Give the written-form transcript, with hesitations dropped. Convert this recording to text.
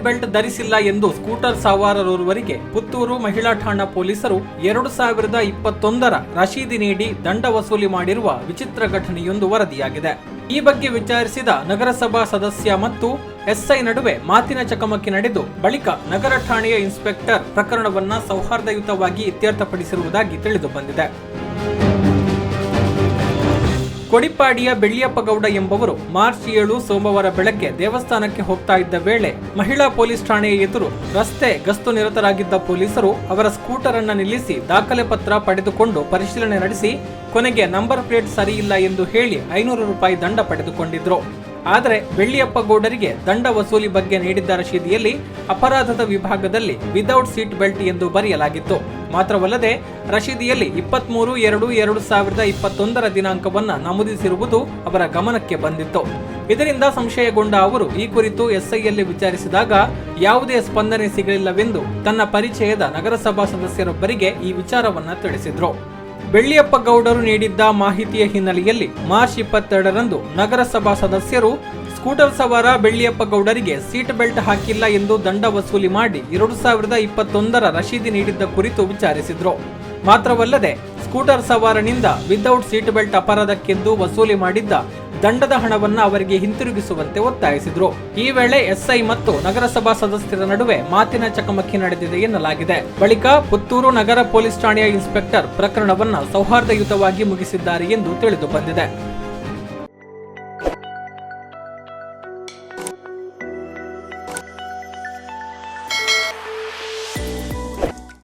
Belt ಧರಿಸಿಲ್ಲ ಎಂದು scooter ಸವಾರರೋರ್ವರಿಗೆ Puttur ಮಹಿಳಾ ಠಾಣಾ ಪೊಲೀಸರು 2021ರ ರಶೀದಿ ನೀಡಿ ದಂಡ ವಸೂಲಿ ಮಾಡಿರುವ ವಿಚಿತ್ರ ಘಟನೆಯೊಂದು ವರದಿಯಾಗಿದೆ. ಈ ಬಗ್ಗೆ ವಿಚಾರಿಸಿದ ನಗರಸಭಾ ಸದಸ್ಯ ಮತ್ತು ಎಸ್ಐ ನಡುವೆ ಮಾತಿನ ಚಕಮಕಿ ನಡೆದು ಬಳಿಕ ನಗರ ಠಾಣೆಯ ಇನ್ಸ್ಪೆಕ್ಟರ್ ಪ್ರಕರಣವನ್ನ ಸೌಹಾರ್ದಯುತವಾಗಿ ಇತ್ಯರ್ಥಪಡಿಸಿರುವುದಾಗಿ ತಿಳಿದು ಬಂದಿದೆ. ಕೊಡಿಪಾಡಿಯ ಬೆಳ್ಳಿಯಪ್ಪಗೌಡ ಎಂಬುವರು ಮಾರ್ಚ್ 7 ಸೋಮವಾರ ಬೆಳಗ್ಗೆ ದೇವಸ್ಥಾನಕ್ಕೆ ಹೋಗ್ತಾ ಇದ್ದ ವೇಳೆ ಮಹಿಳಾ ಪೊಲೀಸ್ ಠಾಣೆಯ ಎದುರು ರಸ್ತೆ ಗಸ್ತು ನಿರತರಾಗಿದ್ದ ಪೊಲೀಸರು ಅವರ ಸ್ಕೂಟರ್ ಅನ್ನು ನಿಲ್ಲಿಸಿ ದಾಖಲೆ ಪತ್ರ ಪಡೆದುಕೊಂಡು ಪರಿಶೀಲನೆ ನಡೆಸಿ ಕೊನೆಗೆ ನಂಬರ್ ಪ್ಲೇಟ್ ಸರಿಯಿಲ್ಲ ಎಂದು ಹೇಳಿ 500 ರೂಪಾಯಿ ದಂಡ ಪಡೆದುಕೊಂಡಿದ್ರು. ಆದರೆ ಬೆಳ್ಳಿಯಪ್ಪಗೌಡರಿಗೆ ದಂಡ ವಸೂಲಿ ಬಗ್ಗೆ ನೀಡಿದ್ದ ರಶೀದಿಯಲ್ಲಿ ಅಪರಾಧದ ವಿಭಾಗದಲ್ಲಿ ವಿದೌಟ್ ಸೀಟ್ ಬೆಲ್ಟ್ ಎಂದು ಬರೆಯಲಾಗಿತ್ತು. ಮಾತ್ರವಲ್ಲದೆ ರಶೀದಿಯಲ್ಲಿ 23/2/2021ರ ದಿನಾಂಕವನ್ನ ನಮೂದಿಸಿರುವುದು ಅವರ ಗಮನಕ್ಕೆ ಬಂದಿತ್ತು. ಇದರಿಂದ ಸಂಶಯಗೊಂಡ ಅವರು ಈ ಕುರಿತು ಎಸ್ಐಯಲ್ಲಿ ವಿಚಾರಿಸಿದಾಗ ಯಾವುದೇ ಸ್ಪಂದನೆ ಸಿಗಲಿಲ್ಲವೆಂದು ತನ್ನ ಪರಿಚಯದ ನಗರಸಭಾ ಸದಸ್ಯರೊಬ್ಬರಿಗೆ ಈ ವಿಚಾರವನ್ನ ತಿಳಿಸಿದ್ರು. ಬೆಳ್ಳಿಯಪ್ಪಗೌಡರು ನೀಡಿದ್ದ ಮಾಹಿತಿಯ ಹಿನ್ನೆಲೆಯಲ್ಲಿ ಮಾರ್ಚ್ 22ರಂದು ನಗರಸಭಾ ಸದಸ್ಯರು ಸ್ಕೂಟರ್ ಸವಾರ ಬೆಳ್ಳಿಯಪ್ಪಗೌಡರಿಗೆ ಸೀಟ್ ಬೆಲ್ಟ್ ಹಾಕಿಲ್ಲ ಎಂದು ದಂಡ ವಸೂಲಿ ಮಾಡಿ 2021ರ ರಶೀದಿ ನೀಡಿದ್ದ ಕುರಿತು ವಿಚಾರಿಸಿದ್ರು. ಮಾತ್ರವಲ್ಲದೆ ಸ್ಕೂಟರ್ ಸವಾರನಿಂದ ವಿದೌಟ್ ಸೀಟ್ ಬೆಲ್ಟ್ ಅಪರಾಧಕ್ಕೆಂದು ವಸೂಲಿ ಮಾಡಿದ್ದ ದಂಡದ ಹಣವನ್ನ ಅವರಿಗೆ ಹಿಂತಿರುಗಿಸುವಂತೆ ಒತ್ತಾಯಿಸಿದ್ರು. ಈ ವೇಳೆ ಎಸ್ಐ ಮತ್ತು ನಗರಸಭಾ ಸದಸ್ಯರ ನಡುವೆ ಮಾತಿನ ಚಕಮಕಿ ನಡೆದಿದೆ ಎನ್ನಲಾಗಿದೆ. ಬಳಿಕ ಪುತ್ತೂರು ನಗರ ಪೊಲೀಸ್ ಠಾಣೆಯ ಇನ್ಸ್ಪೆಕ್ಟರ್ ಪ್ರಕರಣವನ್ನ ಸೌಹಾರ್ದಯುತವಾಗಿ ಮುಗಿಸಿದ್ದಾರೆ ಎಂದು ತಿಳಿದು ಬಂದಿದೆ.